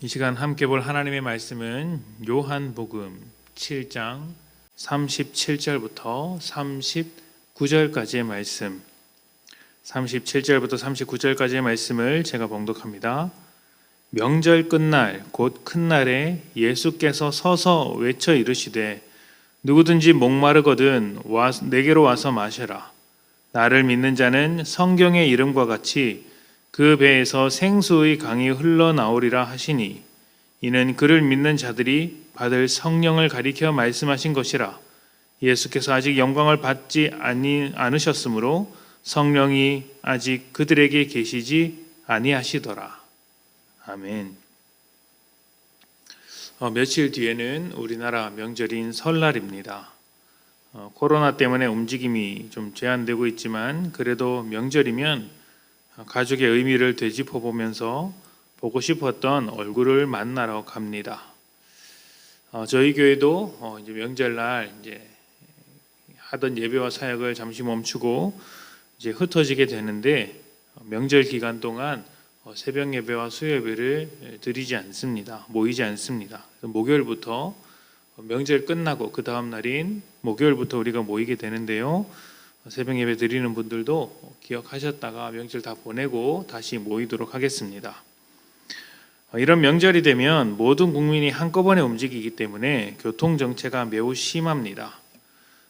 이 시간 함께 볼 하나님의 말씀은 요한복음 7장 37절부터 39절까지의 말씀, 37절부터 39절까지의 말씀을 제가 봉독합니다. 명절 끝날 곧 큰 날에 예수께서 서서 외쳐 이르시되 누구든지 목마르거든 내게로 와서 마셔라. 나를 믿는 자는 성경의 이름과 같이 그 배에서 생수의 강이 흘러나오리라 하시니 이는 그를 믿는 자들이 받을 성령을 가리켜 말씀하신 것이라. 예수께서 아직 영광을 받지 않으셨으므로 성령이 아직 그들에게 계시지 아니하시더라. 아멘. 며칠 뒤에는 우리나라 명절인 설날입니다. 코로나 때문에 움직임이 좀 제한되고 있지만 그래도 명절이면 가족의 의미를 되짚어 보면서 보고 싶었던 얼굴을 만나러 갑니다. 저희 교회도 이제 명절날 이제 하던 예배와 사역을 잠시 멈추고 이제 흩어지게 되는데 명절 기간 동안 새벽 예배와 수요 예배를 드리지 않습니다. 모이지 않습니다. 목요일부터 명절 끝나고 그 다음 날인 목요일부터 우리가 모이게 되는데요. 새벽 예배 드리는 분들도 기억하셨다가 명절 다 보내고 다시 모이도록 하겠습니다. 이런 명절이 되면 모든 국민이 한꺼번에 움직이기 때문에 교통정체가 매우 심합니다.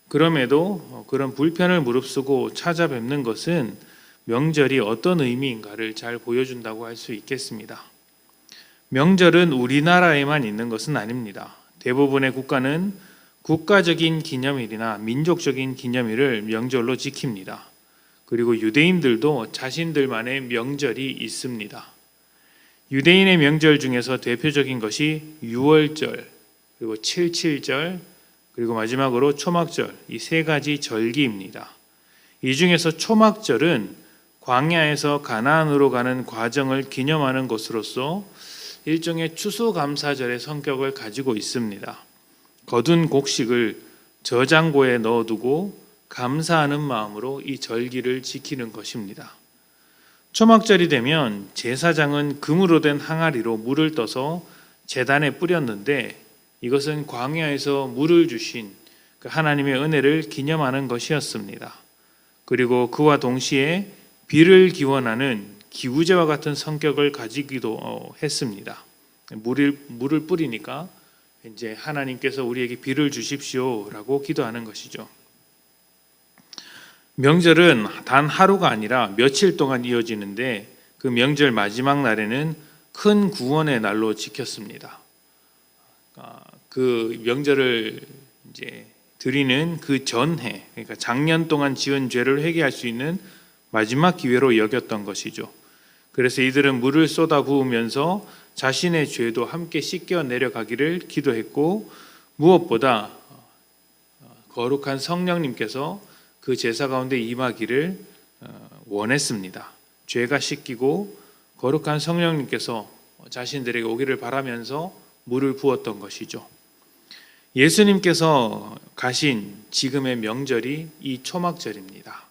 그럼에도 그런 불편을 무릅쓰고 찾아뵙는 것은 명절이 어떤 의미인가를 잘 보여준다고 할 수 있겠습니다. 명절은 우리나라에만 있는 것은 아닙니다. 대부분의 국가는 국가적인 기념일이나 민족적인 기념일을 명절로 지킵니다. 그리고 유대인들도 자신들만의 명절이 있습니다. 유대인의 명절 중에서 대표적인 것이 유월절, 그리고 칠칠절, 그리고 마지막으로 초막절, 이 세 가지 절기입니다. 이 중에서 초막절은 광야에서 가나안으로 가는 과정을 기념하는 것으로서 일종의 추수감사절의 성격을 가지고 있습니다. 거둔 곡식을 저장고에 넣어두고 감사하는 마음으로 이 절기를 지키는 것입니다. 초막절이 되면 제사장은 금으로 된 항아리로 물을 떠서 제단에 뿌렸는데 이것은 광야에서 물을 주신 그 하나님의 은혜를 기념하는 것이었습니다. 그리고 그와 동시에 비를 기원하는 기구제와 같은 성격을 가지기도 했습니다. 물을 뿌리니까 이제 하나님께서 우리에게 비를 주십시오라고 기도하는 것이죠. 명절은 단 하루가 아니라 며칠 동안 이어지는데 그 명절 마지막 날에는 큰 구원의 날로 지켰습니다. 그 명절을 이제 드리는 그 전해, 그러니까 작년 동안 지은 죄를 회개할 수 있는 마지막 기회로 여겼던 것이죠. 그래서 이들은 물을 쏟아 부으면서 자신의 죄도 함께 씻겨 내려가기를 기도했고 무엇보다 거룩한 성령님께서 그 제사 가운데 임하기를 원했습니다. 죄가 씻기고 거룩한 성령님께서 자신들에게 오기를 바라면서 물을 부었던 것이죠. 예수님께서 가신 지금의 명절이 이 초막절입니다.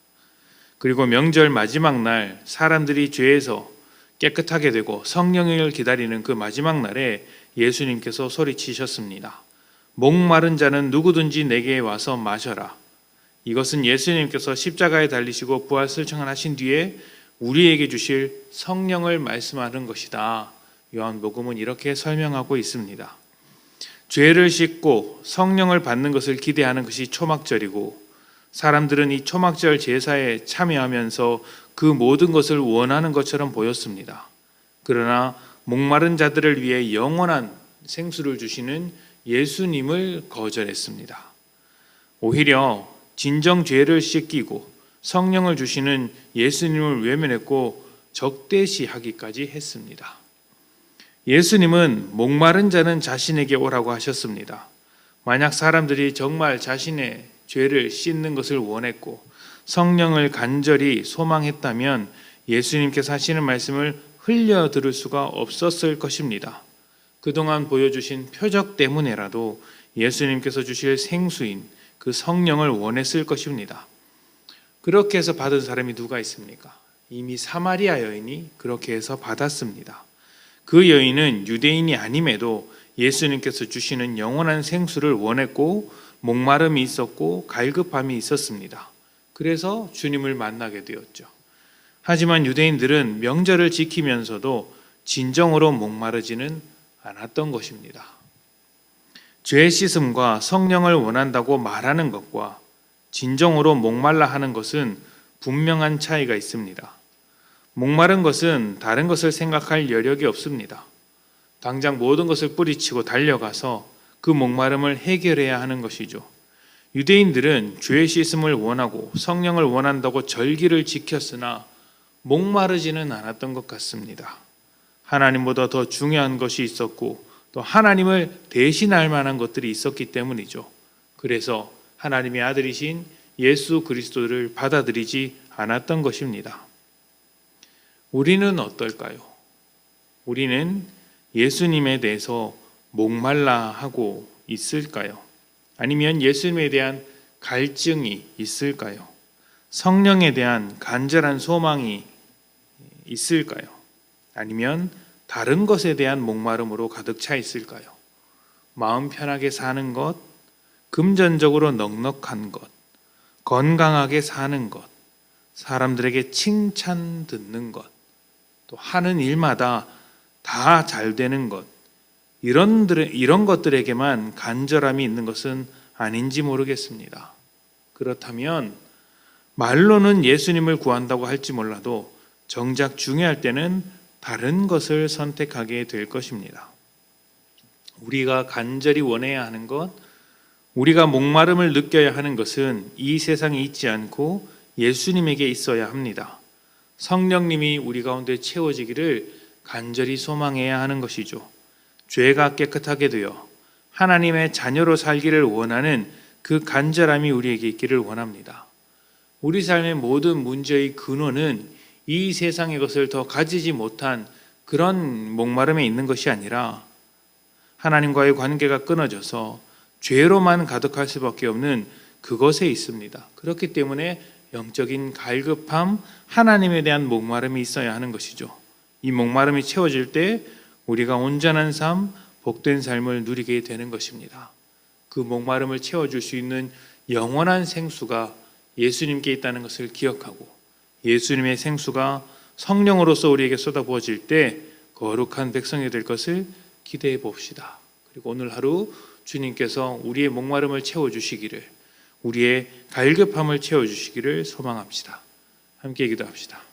그리고 명절 마지막 날 사람들이 죄에서 깨끗하게 되고 성령을 기다리는 그 마지막 날에 예수님께서 소리치셨습니다. 목마른 자는 누구든지 내게 와서 마셔라. 이것은 예수님께서 십자가에 달리시고 부활승천을 하신 뒤에 우리에게 주실 성령을 말씀하는 것이다. 요한복음은 이렇게 설명하고 있습니다. 죄를 씻고 성령을 받는 것을 기대하는 것이 초막절이고 사람들은 이 초막절 제사에 참여하면서 그 모든 것을 원하는 것처럼 보였습니다. 그러나 목마른 자들을 위해 영원한 생수를 주시는 예수님을 거절했습니다. 오히려 진정 죄를 씻기고 성령을 주시는 예수님을 외면했고 적대시하기까지 했습니다. 예수님은 목마른 자는 자신에게 오라고 하셨습니다. 만약 사람들이 정말 자신의 죄를 씻는 것을 원했고 성령을 간절히 소망했다면 예수님께서 하시는 말씀을 흘려 들을 수가 없었을 것입니다. 그동안 보여주신 표적 때문에라도 예수님께서 주실 생수인 그 성령을 원했을 것입니다. 그렇게 해서 받은 사람이 누가 있습니까? 이미 사마리아 여인이 그렇게 해서 받았습니다. 그 여인은 유대인이 아님에도 예수님께서 주시는 영원한 생수를 원했고 목마름이 있었고 갈급함이 있었습니다. 그래서 주님을 만나게 되었죠. 하지만 유대인들은 명절을 지키면서도 진정으로 목마르지는 않았던 것입니다. 죄 씻음과 성령을 원한다고 말하는 것과 진정으로 목말라 하는 것은 분명한 차이가 있습니다. 목마른 것은 다른 것을 생각할 여력이 없습니다. 당장 모든 것을 뿌리치고 달려가서 그 목마름을 해결해야 하는 것이죠. 유대인들은 죄 씻음을 원하고 성령을 원한다고 절기를 지켰으나 목마르지는 않았던 것 같습니다. 하나님보다 더 중요한 것이 있었고 또 하나님을 대신할 만한 것들이 있었기 때문이죠. 그래서 하나님의 아들이신 예수 그리스도를 받아들이지 않았던 것입니다. 우리는 어떨까요? 우리는 예수님에 대해서 목말라 하고 있을까요? 아니면 예수님에 대한 갈증이 있을까요? 성령에 대한 간절한 소망이 있을까요? 아니면 다른 것에 대한 목마름으로 가득 차 있을까요? 마음 편하게 사는 것, 금전적으로 넉넉한 것, 건강하게 사는 것, 사람들에게 칭찬 듣는 것, 또 하는 일마다 다 잘 되는 것, 이런 것들에게만 간절함이 있는 것은 아닌지 모르겠습니다. 그렇다면 말로는 예수님을 구한다고 할지 몰라도 정작 중요할 때는 다른 것을 선택하게 될 것입니다. 우리가 간절히 원해야 하는 것, 우리가 목마름을 느껴야 하는 것은 이 세상에 있지 않고 예수님에게 있어야 합니다. 성령님이 우리 가운데 채워지기를 간절히 소망해야 하는 것이죠. 죄가 깨끗하게 되어 하나님의 자녀로 살기를 원하는 그 간절함이 우리에게 있기를 원합니다. 우리 삶의 모든 문제의 근원은 이 세상의 것을 더 가지지 못한 그런 목마름에 있는 것이 아니라 하나님과의 관계가 끊어져서 죄로만 가득할 수밖에 없는 그것에 있습니다. 그렇기 때문에 영적인 갈급함, 하나님에 대한 목마름이 있어야 하는 것이죠. 이 목마름이 채워질 때 우리가 온전한 삶, 복된 삶을 누리게 되는 것입니다. 그 목마름을 채워줄 수 있는 영원한 생수가 예수님께 있다는 것을 기억하고 예수님의 생수가 성령으로서 우리에게 쏟아부어질 때 거룩한 백성이 될 것을 기대해 봅시다. 그리고 오늘 하루 주님께서 우리의 목마름을 채워주시기를, 우리의 갈급함을 채워주시기를 소망합시다. 함께 기도합시다.